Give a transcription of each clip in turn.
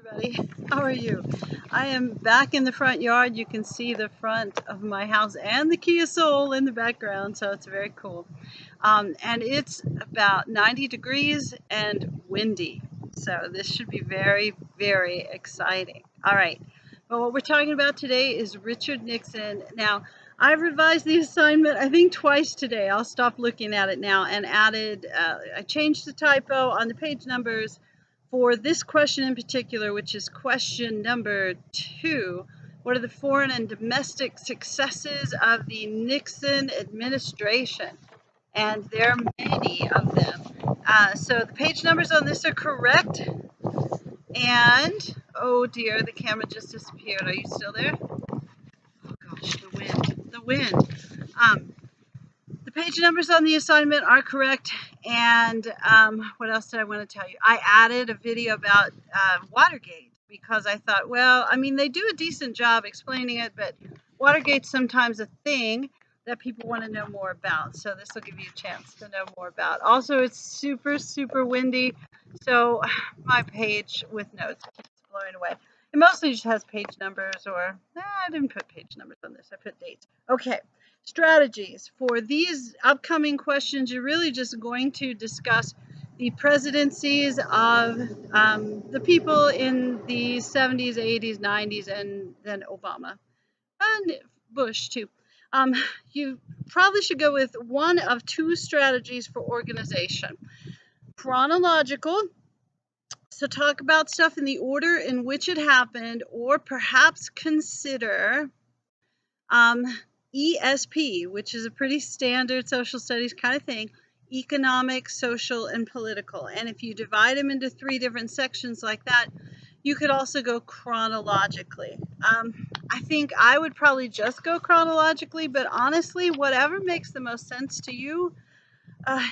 everybody. How are you? I am back in the front yard. You can see the front of my house and the Kia Soul in the background, so it's very cool. And it's about 90 degrees and windy, so this should be very, very exciting. All right, but what we're talking about today is Richard Nixon. Now, I've revised the assignment, I think twice today. I'll stop looking at it now and I changed the typo on the page numbers for this question in particular, which is question number 2. What are the foreign and domestic successes of the Nixon administration? And there are many of them. So the page numbers on this are correct. And, oh dear, the camera just disappeared. Are you still there? Oh gosh, the wind. The page numbers on the assignment are correct. And what else did I want to tell you? I added a video about Watergate because I thought, well, I mean, they do a decent job explaining it, but Watergate's sometimes a thing that people want to know more about. So this will give you a chance to know more about. Also, it's super, super windy. So my page with notes keeps blowing away. It mostly just has page numbers I didn't put page numbers on this. I put dates. Okay. Strategies. For these upcoming questions, you're really just going to discuss the presidencies of the people in the 70s, 80s, 90s, and then Obama and Bush too. You probably should go with one of two strategies for organization. Chronological, so talk about stuff in the order in which it happened, or perhaps consider ESP, which is a pretty standard social studies kind of thing, economic, social, and political. And if you divide them into 3 different sections like that, you could also go chronologically. I think I would probably just go chronologically, but honestly, whatever makes the most sense to you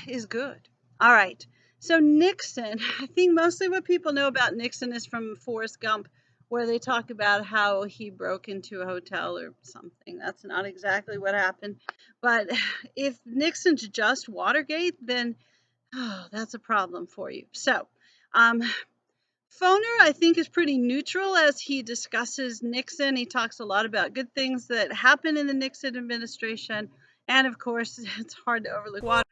is good. All right. So Nixon, I think mostly what people know about Nixon is from Forrest Gump, where they talk about how he broke into a hotel or something. That's not exactly what happened. But if Nixon's just Watergate, then that's a problem for you. So Foner, I think, is pretty neutral as he discusses Nixon. He talks a lot about good things that happened in the Nixon administration. And of course, it's hard to overlook Watergate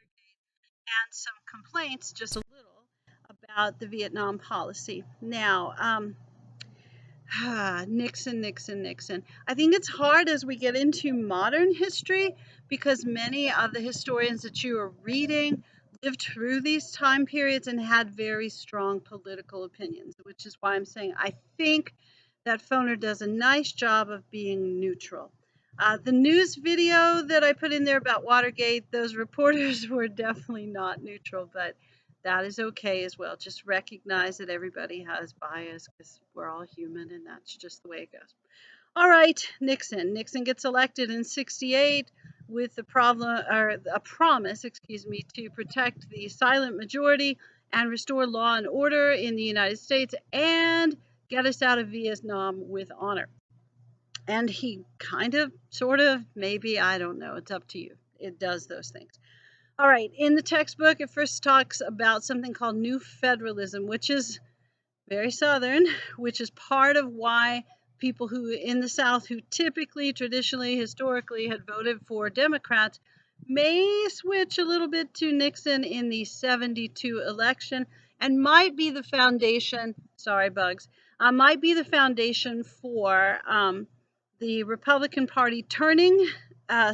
and some complaints, just a little, about the Vietnam policy. Now, Nixon. I think it's hard as we get into modern history because many of the historians that you are reading lived through these time periods and had very strong political opinions, which is why I'm saying I think that Foner does a nice job of being neutral. The news video that I put in there about Watergate, those reporters were definitely not neutral, but that is okay as well. Just recognize that everybody has bias because we're all human and that's just the way it goes. All right, Nixon. Nixon gets elected in 68 with a promise, to protect the silent majority and restore law and order in the United States and get us out of Vietnam with honor. And he kind of, sort of, maybe, I don't know. It's up to you. It does those things. All right, in the textbook, it first talks about something called New Federalism, which is very Southern, which is part of why people who in the South who typically, traditionally, historically had voted for Democrats may switch a little bit to Nixon in the 72 election and might be the foundation, might be the foundation for the Republican Party turning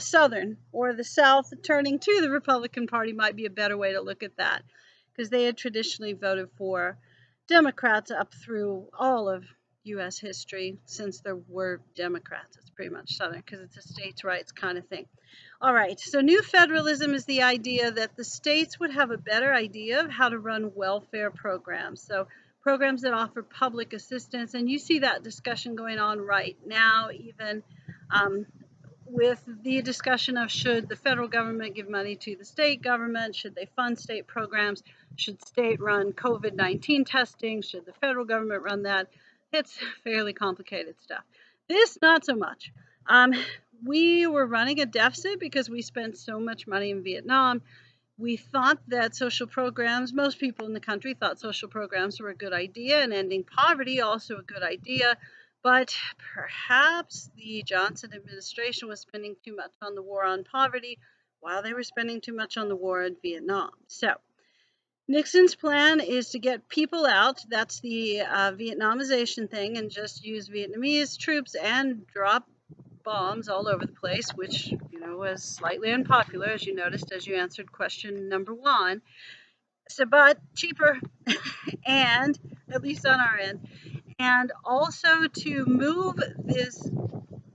Southern, or the South turning to the Republican Party might be a better way to look at that, because they had traditionally voted for Democrats up through all of U.S. history since there were Democrats. It's pretty much Southern because it's a states' rights kind of thing. All right, so New Federalism is the idea that the states would have a better idea of how to run welfare programs. So programs that offer public assistance, and you see that discussion going on right now, even with the discussion of should the federal government give money to the state government, should they fund state programs, should state run COVID-19 testing, should the federal government run that? It's fairly complicated stuff. This, not so much. We were running a deficit because we spent so much money in Vietnam. We thought that social programs, most people in the country thought social programs were a good idea, and ending poverty also a good idea. But perhaps the Johnson administration was spending too much on the war on poverty while they were spending too much on the war in Vietnam. So Nixon's plan is to get people out. That's the Vietnamization thing, and just use Vietnamese troops and drop bombs all over the place, which was slightly unpopular, as you noticed as you answered question number 1. So, but cheaper, and at least on our end, and also to move this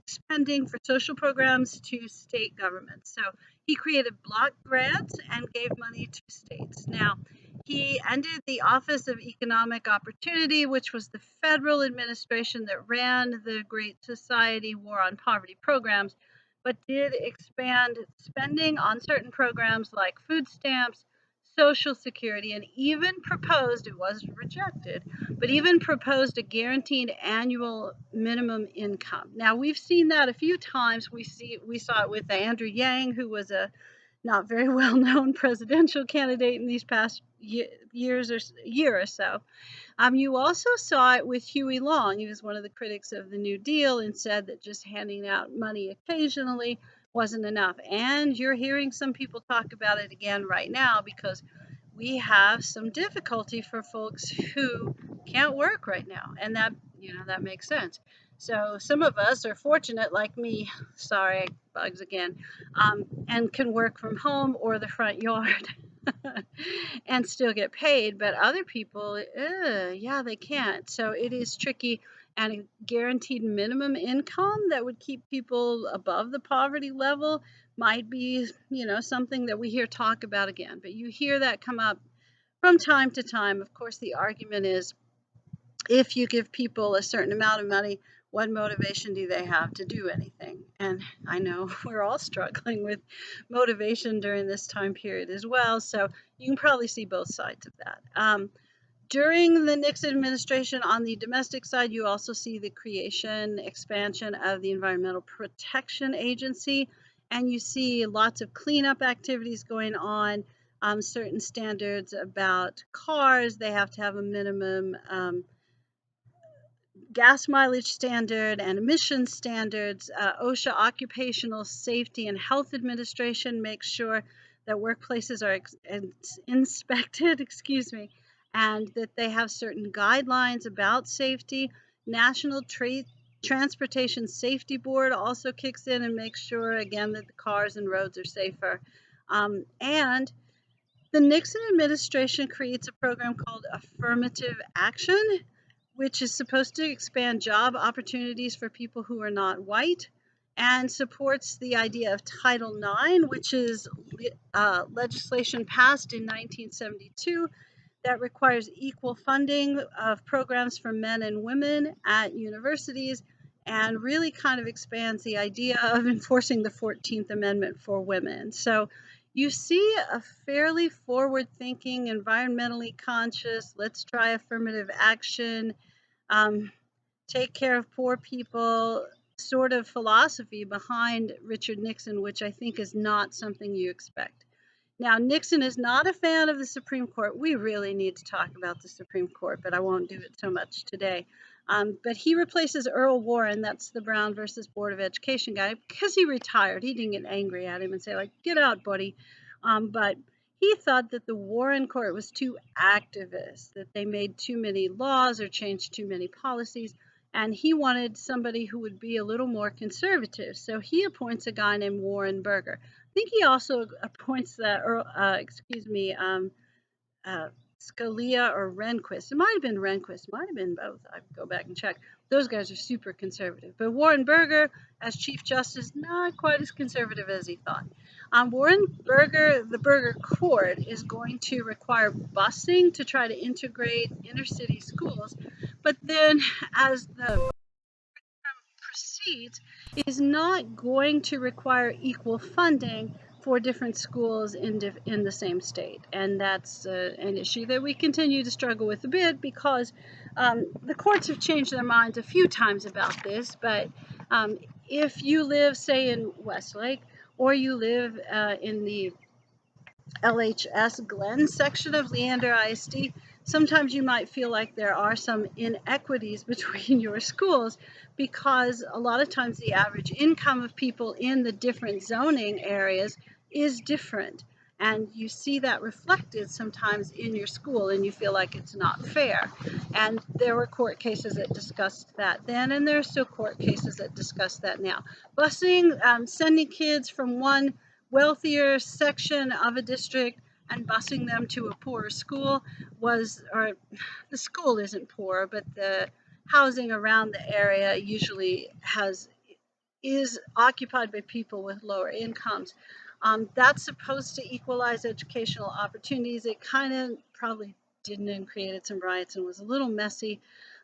spending for social programs to state governments. So he created block grants and gave money to states. Now, he ended the Office of Economic Opportunity, which was the federal administration that ran the Great Society War on Poverty programs, but did expand spending on certain programs like food stamps, Social Security, and even proposed, it was rejected, but even proposed a guaranteed annual minimum income. Now we've seen that a few times. We saw it with Andrew Yang, who was a not very well known presidential candidate in these past year or so. You also saw it with Huey Long. He was one of the critics of the New Deal and said that just handing out money occasionally wasn't enough. And you're hearing some people talk about it again right now, because we have some difficulty for folks who can't work right now, and that makes sense. So some of us are fortunate, like me, sorry, bugs again, and can work from home or the front yard and still get paid. But other people, yeah, they can't. So it is tricky. And a guaranteed minimum income that would keep people above the poverty level might be, something that we hear talk about again. But you hear that come up from time to time. Of course, the argument is, if you give people a certain amount of money, what motivation do they have to do anything? And I know we're all struggling with motivation during this time period as well. So you can probably see both sides of that. During the Nixon administration, on the domestic side, you also see the expansion of the Environmental Protection Agency, and you see lots of cleanup activities going on. Certain standards about cars, they have to have a minimum gas mileage standard and emission standards. OSHA, Occupational Safety and Health Administration, makes sure that workplaces are inspected, and that they have certain guidelines about safety. National Transportation Safety Board also kicks in and makes sure, again, that the cars and roads are safer. And the Nixon administration creates a program called Affirmative Action, which is supposed to expand job opportunities for people who are not white, and supports the idea of Title IX, which is legislation passed in 1972 that requires equal funding of programs for men and women at universities, and really kind of expands the idea of enforcing the 14th Amendment for women. So you see a fairly forward-thinking, environmentally conscious, let's try affirmative action, take care of poor people sort of philosophy behind Richard Nixon, which I think is not something you expect. Now, Nixon is not a fan of the Supreme Court. We really need to talk about the Supreme Court, but I won't do it so much today. But he replaces Earl Warren, that's the Brown versus Board of Education guy, because he retired. He didn't get angry at him and say, like, get out, buddy. But he thought that the Warren Court was too activist, that they made too many laws or changed too many policies, and he wanted somebody who would be a little more conservative. So he appoints a guy named Warren Burger. I think he also appoints Scalia or Rehnquist. It might have been Rehnquist, might have been both. I go back and check. Those guys are super conservative. But Warren Burger, as Chief Justice, not quite as conservative as he thought. Warren Burger, the Burger Court, is going to require busing to try to integrate inner city schools. But then, as the proceeds, is not going to require equal funding for different schools in the same state. And that's an issue that we continue to struggle with a bit, because the courts have changed their minds a few times about this. But if you live, say, in Westlake, or you live in the LHS Glen section of Leander ISD, sometimes you might feel like there are some inequities between your schools because a lot of times the average income of people in the different zoning areas is different. And you see that reflected sometimes in your school and you feel like it's not fair. And there were court cases that discussed that then, and there are still court cases that discuss that now. Busing, sending kids from one wealthier section of a district and busing them to a poorer school or the school isn't poor, but the housing around the area usually is occupied by people with lower incomes. That's supposed to equalize educational opportunities. It kind of probably didn't, and created some riots and was a little messy.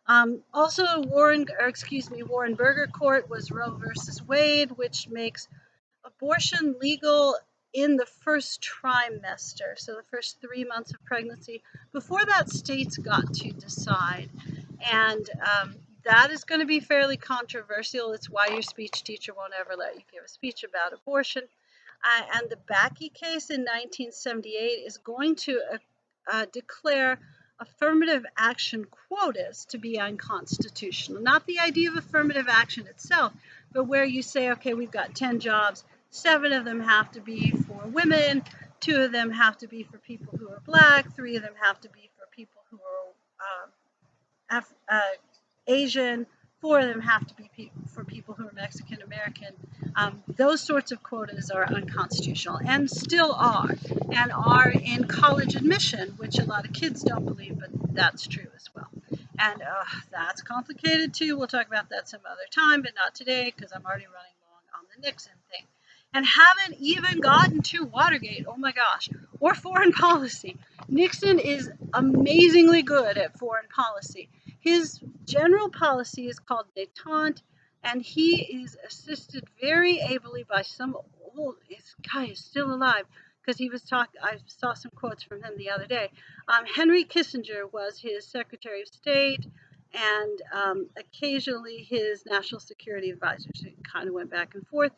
Also, Warren Burger Court was Roe versus Wade, which makes abortion legal in the first trimester, so the first 3 months of pregnancy. Before that, states got to decide. And that is going to be fairly controversial. It's why your speech teacher won't ever let you give a speech about abortion. And the Bakke case in 1978 is going to declare affirmative action quotas to be unconstitutional. Not the idea of affirmative action itself, but where you say, okay, we've got 10 jobs, 7 of them have to be for women, 2 of them have to be for people who are black, 3 of them have to be for people who are Asian, 4 of them have to be for people who are Mexican American. Those sorts of quotas are unconstitutional and still are in college admission, which a lot of kids don't believe, but that's true as well. And that's complicated too. We'll talk about that some other time, but not today because I'm already running long on the Nixon thing. And haven't even gotten to Watergate, oh my gosh, or foreign policy. Nixon is amazingly good at foreign policy. His general policy is called détente, and he is assisted very ably by some this guy is still alive because I saw some quotes from him the other day. Henry Kissinger was his Secretary of State and occasionally his national security advisor. So it kind of went back and forth.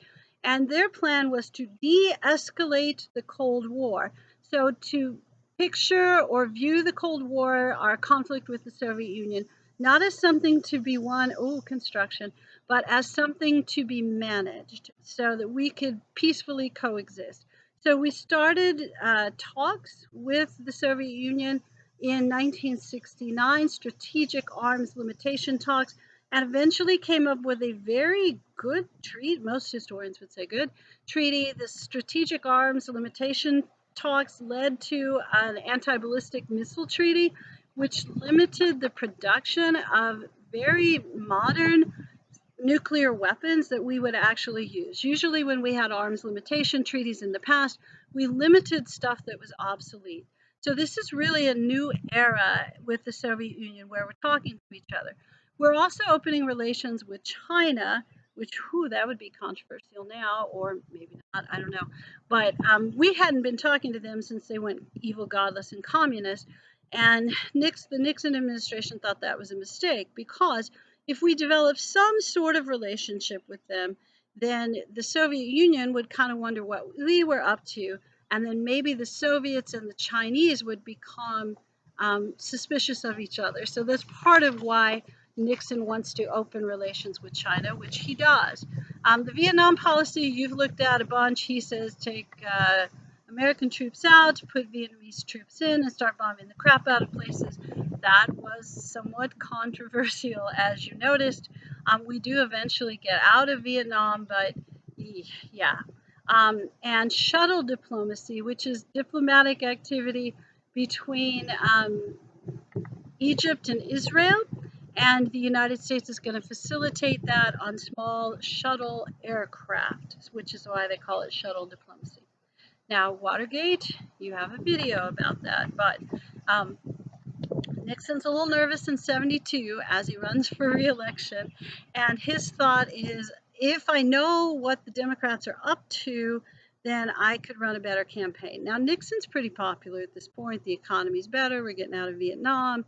And their plan was to de-escalate the Cold War. So to picture or view the Cold War, our conflict with the Soviet Union, not as something to be won, construction, but as something to be managed so that we could peacefully coexist. So we started talks with the Soviet Union in 1969, strategic arms limitation talks, and eventually came up with a very good treaty, most historians would say good, treaty. The strategic arms limitation talks led to an anti-ballistic missile treaty, which limited the production of very modern nuclear weapons that we would actually use. Usually when we had arms limitation treaties in the past, we limited stuff that was obsolete. So this is really a new era with the Soviet Union where we're talking to each other. We're also opening relations with China, which, that would be controversial now, or maybe not, I don't know. But we hadn't been talking to them since they went evil, godless, and communist. And the Nixon administration thought that was a mistake because if we developed some sort of relationship with them, then the Soviet Union would kind of wonder what we were up to. And then maybe the Soviets and the Chinese would become suspicious of each other. So that's part of why Nixon wants to open relations with China, which he does. The Vietnam policy, you've looked at a bunch. He says take American troops out, put Vietnamese troops in, and start bombing the crap out of places. That was somewhat controversial, as you noticed. We do eventually get out of Vietnam, but yeah. And shuttle diplomacy, which is diplomatic activity between Egypt and Israel, and the United States is going to facilitate that on small shuttle aircraft, which is why they call it shuttle diplomacy. Now, Watergate, you have a video about that, but Nixon's a little nervous in 72 as he runs for re-election, and his thought is, if I know what the Democrats are up to, then I could run a better campaign. Now, Nixon's pretty popular at this point. The economy's better. We're getting out of Vietnam.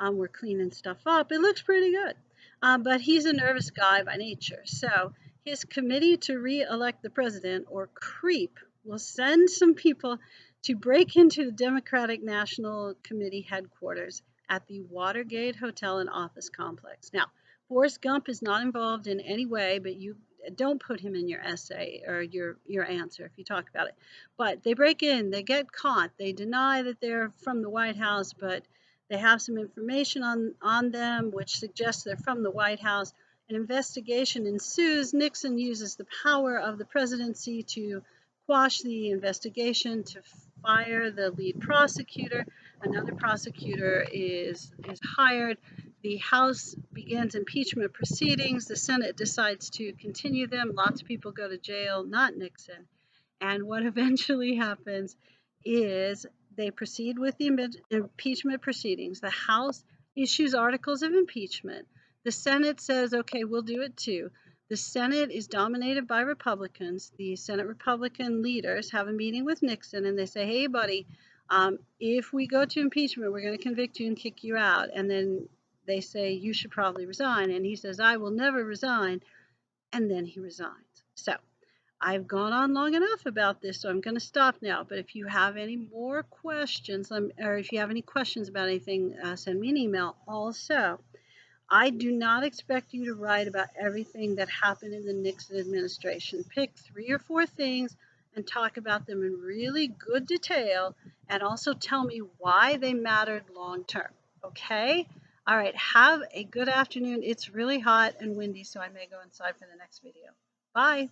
We're cleaning stuff up. It looks pretty good. But he's a nervous guy by nature. So his committee to re-elect the president, or CREEP, will send some people to break into the Democratic National Committee headquarters at the Watergate Hotel and Office Complex. Now, Forrest Gump is not involved in any way, but you don't put him in your essay or your answer if you talk about it. But they break in, they get caught, they deny that they're from the White House, but they have some information on them which suggests they're from the White House. An investigation ensues. Nixon uses the power of the presidency to quash the investigation, to fire the lead prosecutor. Another prosecutor is hired. The House begins impeachment proceedings. The Senate decides to continue them. Lots of people go to jail, not Nixon. And what eventually happens is they proceed with the impeachment proceedings. The House issues articles of impeachment. The Senate says, okay, we'll do it too. The Senate is dominated by Republicans. The Senate Republican leaders have a meeting with Nixon and they say, hey, buddy, if we go to impeachment, we're going to convict you and kick you out. And then they say, you should probably resign. And he says, I will never resign. And then he resigns. So I've gone on long enough about this, so I'm going to stop now. But if you have any more questions, or if you have any questions about anything, send me an email. Also, I do not expect you to write about everything that happened in the Nixon administration. Pick 3 or 4 things and talk about them in really good detail, and also tell me why they mattered long term. Okay? All right, have a good afternoon. It's really hot and windy, so I may go inside for the next video. Bye.